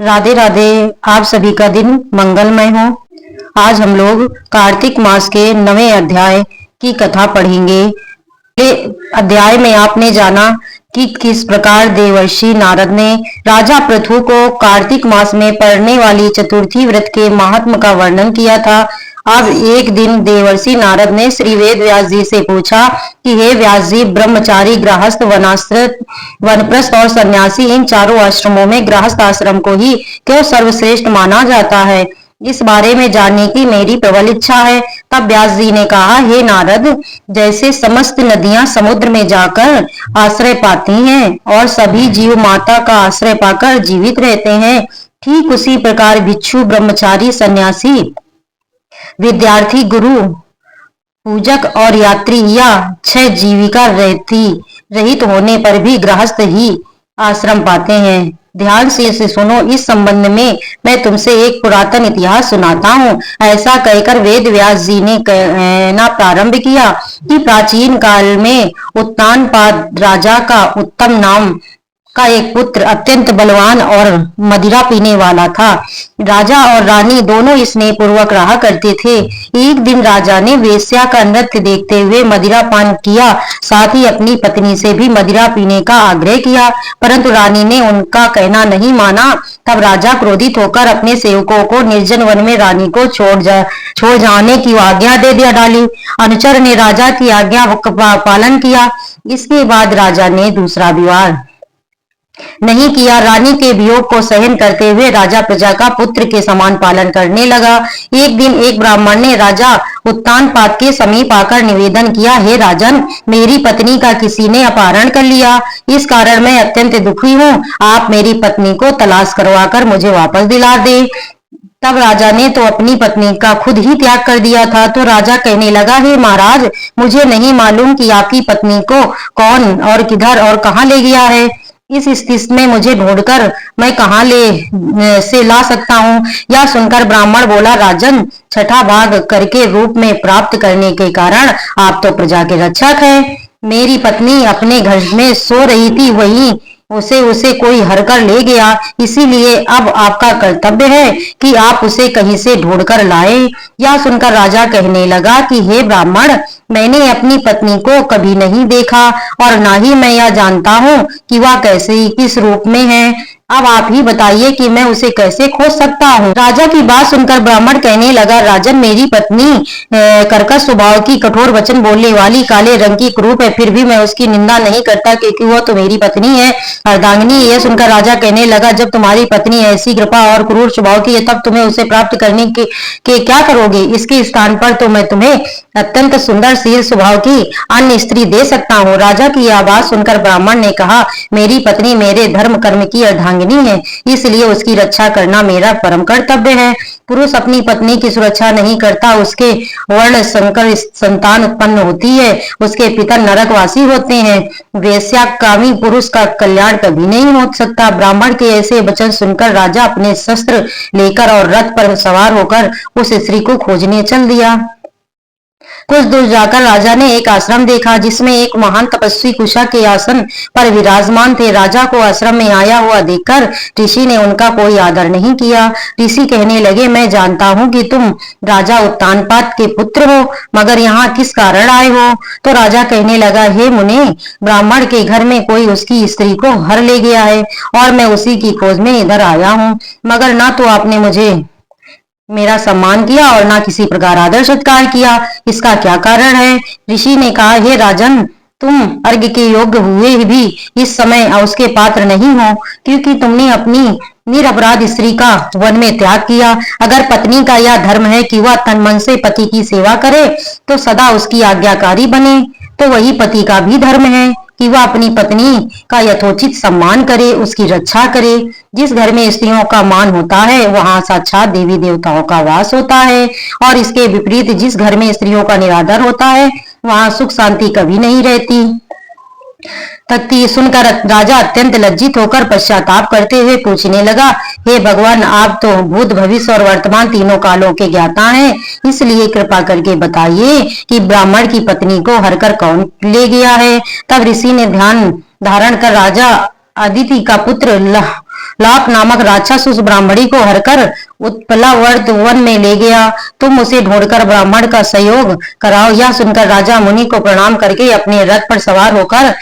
राधे राधे। आप सभी का दिन मंगलमय हो। आज हम लोग कार्तिक मास के 9वें अध्याय की कथा पढ़ेंगे। अध्याय में आपने जाना कि किस प्रकार देवर्षि नारद ने राजा पृथु को कार्तिक मास में पड़ने वाली चतुर्थी व्रत के महात्म का वर्णन किया था। अब एक दिन देवर्षि नारद ने श्री वेद व्यास जी से पूछा कि हे व्यास जी, ब्रह्मचारी, गृहस्थ, वनाश्रित, वनप्रस्थ और सन्यासी, इन चारों आश्रमों में गृहस्थ आश्रम को ही क्यों सर्वश्रेष्ठ माना जाता है? इस बारे में जानने की मेरी प्रबल इच्छा है। तब व्यास जी ने कहा, हे नारद, जैसे समस्त नदियां समुद्र में जाकर आश्रय पाती हैं और सभी जीव माता का आश्रय पाकर जीवित रहते हैं, ठीक उसी प्रकार भिक्षु, ब्रह्मचारी, सन्यासी, विद्यार्थी, गुरु, पूजक और यात्री या 6 जीविका रहित होने पर भी गृहस्थ ही आश्रम पाते हैं। ध्यान से सुनो। इस संबंध में मैं तुमसे एक पुरातन इतिहास सुनाता हूँ। ऐसा कहकर वेद व्यास जी ने कहना प्रारंभ किया कि प्राचीन काल में उत्तानपाद राजा का उत्तम नाम का एक पुत्र अत्यंत बलवान और मदिरा पीने वाला था। राजा और रानी दोनों स्नेह पूर्वक रहा करते थे। एक दिन राजा ने वेश्या का नृत्य देखते हुए मदिरा पान किया, साथ ही अपनी पत्नी से भी मदिरा पीने का आग्रह किया, परंतु रानी ने उनका कहना नहीं माना। तब राजा क्रोधित होकर अपने सेवकों को निर्जन वन में रानी को छोड़ जाने की आज्ञा दे डाली। अनुचर ने राजा की आज्ञा पालन किया। इसके बाद राजा ने दूसरा विवाह नहीं किया। रानी के वियोग को सहन करते हुए राजा प्रजा का पुत्र के समान पालन करने लगा। एक दिन एक ब्राह्मण ने राजा उत्तानपाद के समीप आकर निवेदन किया, हे राजन, मेरी पत्नी का किसी ने अपहरण कर लिया। इस कारण मैं अत्यंत दुखी हूँ। आप मेरी पत्नी को तलाश करवाकर मुझे वापस दिला दे। तब राजा ने तो अपनी पत्नी का खुद ही त्याग कर दिया था। तो राजा कहने लगा, हे महाराज, मुझे नहीं मालूम कि आपकी पत्नी को कौन और किधर और कहाँ ले गया है। इस स्थिति में मुझे ढूंढकर मैं कहाँ से ला सकता हूँ? यह सुनकर ब्राह्मण बोला, राजन, छठा भाग करके रूप में प्राप्त करने के कारण आप तो प्रजा के रक्षक हैं। मेरी पत्नी अपने घर में सो रही थी, वहीं उसे कोई हरकर ले गया। इसीलिए अब आपका कर्तव्य है कि आप उसे कहीं से ढूंढकर लाए। यह सुनकर राजा कहने लगा कि हे ब्राह्मण, मैंने अपनी पत्नी को कभी नहीं देखा और ना ही मैं यह जानता हूँ कि वह कैसे किस रूप में है। अब आप ही बताइए कि मैं उसे कैसे खोज सकता हूँ। राजा की बात सुनकर ब्राह्मण कहने लगा, राजन, मेरी पत्नी कर्कश स्वभाव की, कठोर वचन बोलने वाली, काले रंग की, क्रूर है, फिर भी मैं उसकी निंदा नहीं करता क्योंकि वह तो मेरी पत्नी है, अर्धांगिनी। यह सुनकर राजा कहने लगा, जब तुम्हारी पत्नी ऐसी कृपा और क्रूर स्वभाव की है, तब तुम्हें उसे प्राप्त करने के क्या करोगे? इसके स्थान पर तो मैं तुम्हें अत्यंत सुंदर शील स्वभाव की अन्य स्त्री दे सकता हूँ। राजा की यह बात सुनकर ब्राह्मण ने कहा, मेरी पत्नी मेरे धर्म कर्म की अर्धांगिनी है, इसलिए उसकी रक्षा करना मेरा परम कर्तव्य है। पुरुष अपनी पत्नी की सुरक्षा नहीं करता, उसके वर्ण संकर संतान उत्पन्न होती है, उसके पिता नरकवासी होते हैं। वेश्याकामी पुरुष का कल्याण कभी नहीं हो सकता। ब्राह्मण के ऐसे वचन सुनकर राजा अपने शस्त्र लेकर और रथ पर सवार होकर उस स्त्री को खोजने चल दिया। कुछ दूर जाकर राजा ने एक आश्रम देखा जिसमें एक महान तपस्वी कुशा के आसन पर विराजमान थे। राजा को आश्रम में आया हुआ देखकर ऋषि ने उनका कोई आदर नहीं किया। ऋषि कहने लगे, मैं जानता हूँ कि तुम राजा उत्तानपाद के पुत्र हो, मगर यहाँ किस कारण आए हो? तो राजा कहने लगा, हे मुने, ब्राह्मण के घर में कोई उसकी स्त्री को हर ले गया है और मैं उसी की खोज में इधर आया हूँ, मगर ना तो आपने मुझे मेरा सम्मान किया और ना किसी प्रकार आदर सत्कार किया। इसका क्या कारण है? ऋषि ने कहा, हे राजन, तुम अर्घ्य के योग्य हुए भी इस समय उसके पात्र नहीं हो, क्योंकि तुमने अपनी निरपराध स्त्री का वन में त्याग किया। अगर पत्नी का यह धर्म है कि वह तन मन से पति की सेवा करे तो सदा उसकी आज्ञाकारी बने, तो वही पति का भी धर्म है कि वह अपनी पत्नी का यथोचित सम्मान करे, उसकी रक्षा करे। जिस घर में स्त्रियों का मान होता है वहां साक्षात देवी देवताओं का वास होता है, और इसके विपरीत जिस घर में स्त्रियों का निरादर होता है वहां सुख शांति कभी नहीं रहती। तख्ती सुनकर राजा अत्यंत लज्जित होकर पश्चाताप करते हुए पूछने लगा, हे भगवान, आप तो भूत, भविष्य और वर्तमान तीनों कालों के ज्ञाता हैं, इसलिए कृपा करके बताइए कि ब्राह्मण की पत्नी को हरकर कौन ले गया है? तब ऋषि ने ध्यान धारण कर राजा अदिति का पुत्र लाक नामक राक्षस उस ब्राह्मणी को हरकर उत्पलावर्त वन में ले गया। तुम उसे ढूंढकर ब्राह्मण का सहयोग कराओ। यह सुनकर राजा मुनि को प्रणाम करके अपने रथ पर सवार होकर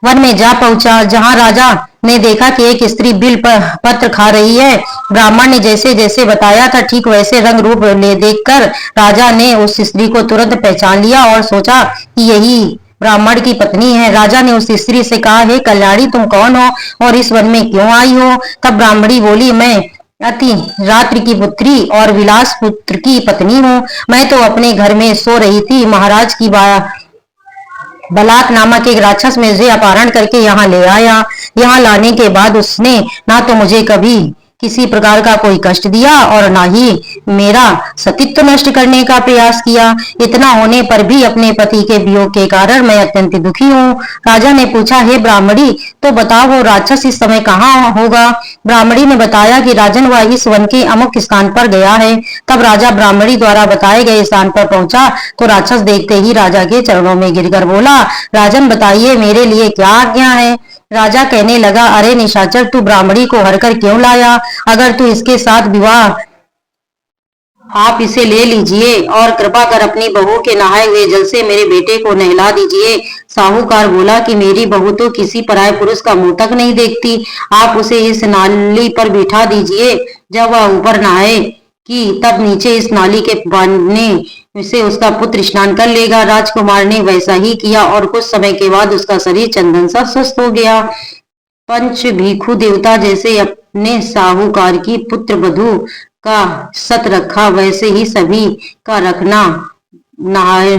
वन में जा पहुंचा, जहां राजा ने देखा कि एक स्त्री बिल पर पत्र खा रही है। ब्राह्मण ने जैसे जैसे बताया था ठीक वैसे रंग रूप ले देखकर राजा ने उस स्त्री को तुरंत पहचान लिया और सोचा कि यही ब्राह्मण की पत्नी है। राजा ने उस स्त्री से कहा, हे कल्याणी, तुम कौन हो और इस वन में क्यों आई हो? तब ब्राह्मणी बोली, मैं अति रात्रि की पुत्री और विलास पुत्र की पत्नी हूँ। मैं तो अपने घर में सो रही थी, महाराज की बलाक नामक एक राक्षस मुझे अपहरण करके यहाँ ले आया। यहाँ लाने के बाद उसने ना तो मुझे कभी किसी प्रकार का कोई कष्ट दिया और ना ही मेरा सतीत्व नष्ट करने का प्रयास किया। इतना होने पर भी अपने पति के वियोग के कारण मैं अत्यंत दुखी हूँ। राजा ने पूछा, हे ब्राह्मणी, तो बताओ वो राक्षस इस समय कहाँ होगा? ब्राह्मणी ने बताया कि राजन वह इस वन के अमुक स्थान पर गया है। तब राजा ब्राह्मणी द्वारा बताए गए स्थान पर पहुंचा तो राक्षस देखते ही राजा के चरणों में गिरकर बोला, राजन, बताइए मेरे लिए क्या आज्ञा है? राजा कहने लगा, अरे निशाचर, तू ब्राह्मणी को हरकर क्यों लाया? अगर तू इसके साथ विवाह, आप इसे ले लीजिए और कृपा कर अपनी बहू के नहाए हुए जल से मेरे बेटे को नहला दीजिए। साहूकार बोला कि मेरी बहू तो किसी पराये पुरुष का मुंह तक नहीं देखती, आप उसे इस नाली पर बिठा दीजिए। जब वह ऊपर नहाए कि तब नीचे इस नाली के पानी से उसका पुत्र स्नान कर लेगा। राजकुमार ने वैसा ही किया और कुछ समय के बाद उसका शरीर चंदन सा स्वस्थ हो गया। पंच भिक्षु देवता जैसे अपने साहूकार की पुत्र वधू का सत रखा, वैसे ही सभी का रखना। नहाय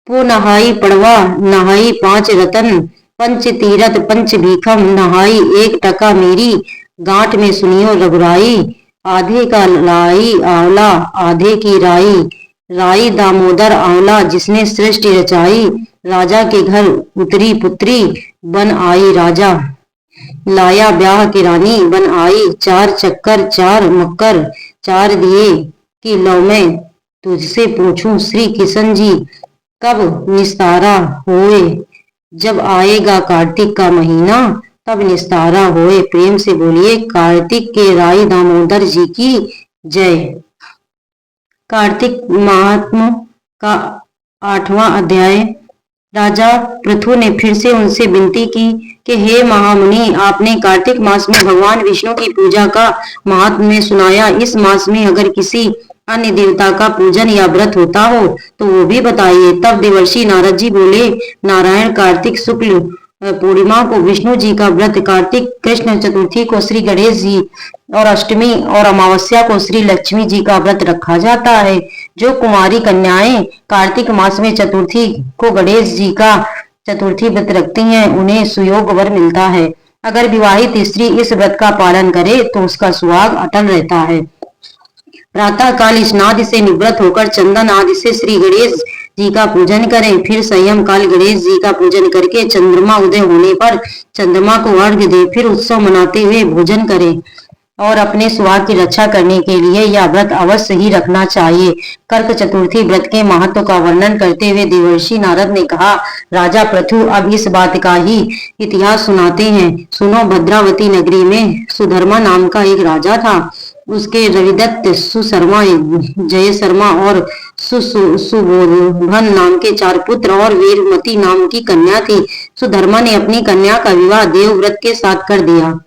नहाई पड़वा, नहाई 5 रतन, पंच तीरथ पंच भीखम, नहाई 1 टका मेरी गांठ में सुनियो रघुराई। आधे का लाई आंवला, आधे की राई, राई दामोदर आंवला जिसने सृष्टि रचाई। राजा के घर उतरी पुत्री बन आई राजा, लाया ब्याह की रानी बन आई। 4 चक्कर 4 मक्कर 4 दिए कि लो मैं तुझसे पूछूं श्री किशन जी कब निस्तारा होए? जब आएगा कार्तिक का महीना तब निस्तारा होए। प्रेम से बोलिए कार्तिक के राई दामोदर जी की जय। कार्तिक महात्म का 8वां अध्याय। राजा पृथु ने फिर से उनसे विनती की कि हे महामुनि, आपने कार्तिक मास में भगवान विष्णु की पूजा का महात्म्य सुनाया। इस मास में अगर किसी अन्य देवता का पूजन या व्रत होता हो तो वो भी बताइए। तब देवर्षि नारद जी बोले, नारायण कार्तिक शुक्ल पूर्णिमा को विष्णु जी का व्रत, कार्तिक कृष्ण चतुर्थी को श्री गणेश जी और अष्टमी और अमावस्या को श्री लक्ष्मी जी का व्रत रखा जाता है। जो कुमारी कन्याएं कार्तिक मास में चतुर्थी को गणेश जी का चतुर्थी व्रत रखती हैं, उन्हें सुयोग वर मिलता है। अगर विवाहित स्त्री इस व्रत का पालन करे तो उसका सुहाग अटल रहता है। प्रातः काल स्नान से निवृत्त होकर चंदन आदि से श्री गणेश जी का पूजन करें। फिर संयम काल गणेश जी का पूजन करके चंद्रमा उदय होने पर चंद्रमा को अर्घ्य दे। फिर उत्सव मनाते हुए भोजन करें और अपने सुहाग की रक्षा करने के लिए यह व्रत अवश्य ही रखना चाहिए। कर्क चतुर्थी व्रत के महत्व का वर्णन करते हुए देवर्षि नारद ने कहा, राजा पृथु, अब इस बात का ही इतिहास सुनाते हैं। सुनो, भद्रावती नगरी में सुधर्मा नाम का एक राजा था। उसके रविदत्त, सुशर्मा, जय शर्मा और सुबोधन नाम के 4 पुत्र और वीरमती नाम की कन्या थी। सुधर्मा ने अपनी कन्या का विवाह देवव्रत के साथ कर दिया।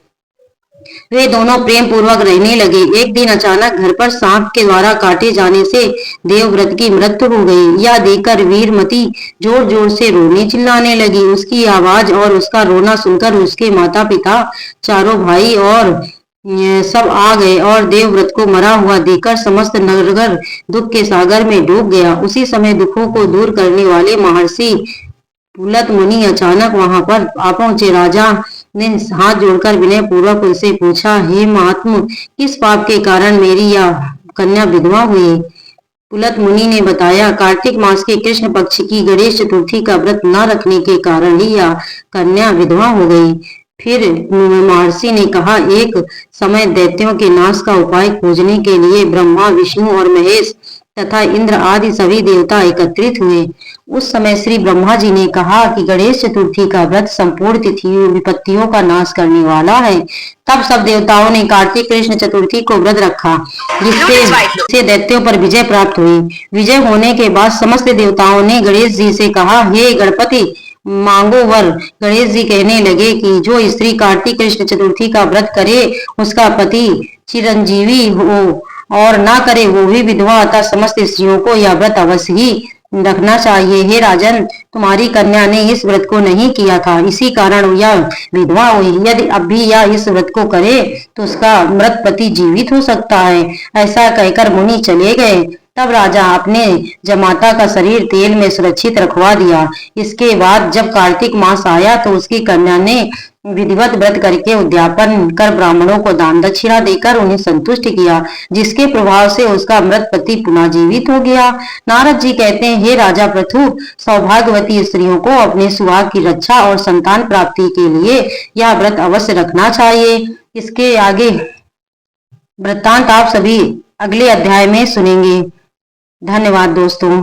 वे दोनों प्रेम पूर्वक रहने लगे। एक दिन अचानक घर पर सांप के द्वारा काटे जाने से देवव्रत की मृत्यु हो गई। यह देखकर वीरमती जोर जोर से रोने चिल्लाने लगी। उसकी आवाज और उसका रोना सुनकर उसके माता पिता, चारों भाई और सब आ गए और देवव्रत को मरा हुआ देखकर समस्त नगर दुख के सागर में डूब गया। उसी समय दुखों को दूर करने वाले महर्षि पुलत मुनि अचानक वहां पर आ पहुंचे। राजा ने हाथ जोड़कर विनय पूर्वक उनसे पूछा, हे महात्म, किस पाप के कारण मेरी यह कन्या विधवा हुई? पुलत मुनि ने बताया, कार्तिक मास के कृष्ण पक्ष की गणेश चतुर्थी का व्रत न रखने के कारण ही यह कन्या विधवा हो गई। फिर महर्षि ने कहा, एक समय दैत्यों के नाश का उपाय खोजने के लिए ब्रह्मा, विष्णु और महेश तथा इंद्र आदि सभी देवता एकत्रित हुए। उस समय श्री ब्रह्मा जी ने कहा कि गणेश चतुर्थी का व्रत संपूर्ण तिथियों विपत्तियों का नाश करने वाला है। तब सब देवताओं ने कार्तिक कृष्ण चतुर्थी को व्रत रखा, जिससे दैत्यों पर विजय प्राप्त हुई। विजय होने के बाद समस्त देवताओं ने गणेश जी से कहा, हे गणपति मांगो वर। गणेश जी कहने लगे कि जो स्त्री कार्तिक कृष्ण चतुर्थी का व्रत करे उसका पति चिरंजीवी हो और ना करे वो भी विधवा, अतः समस्त स्त्रियों को यह व्रत अवश्य ही रखना चाहिए। हे राजन, तुम्हारी कन्या ने इस व्रत को नहीं किया था, इसी कारण यह विधवा हुई। यदि अब भी यह इस व्रत को करे तो उसका मृत पति जीवित हो सकता है। ऐसा कहकर मुनि चले गए। तब राजा अपने जमाता का शरीर तेल में सुरक्षित रखवा दिया। इसके बाद जब कार्तिक मास आया तो उसकी कन्या ने विधिवत व्रत करके उद्यापन कर ब्राह्मणों को दान दक्षिणा देकर उन्हें संतुष्ट किया, जिसके प्रभाव से उसका मृत पति पुनः जीवित हो गया। नारद जी कहते हैं, हे राजा पृथु, सौभाग्यवती स्त्रियों को अपने सुहाग की रक्षा और संतान प्राप्ति के लिए यह व्रत अवश्य रखना चाहिए। इसके आगे वृत्तांत आप सभी अगले अध्याय में सुनेंगे। धन्यवाद दोस्तों।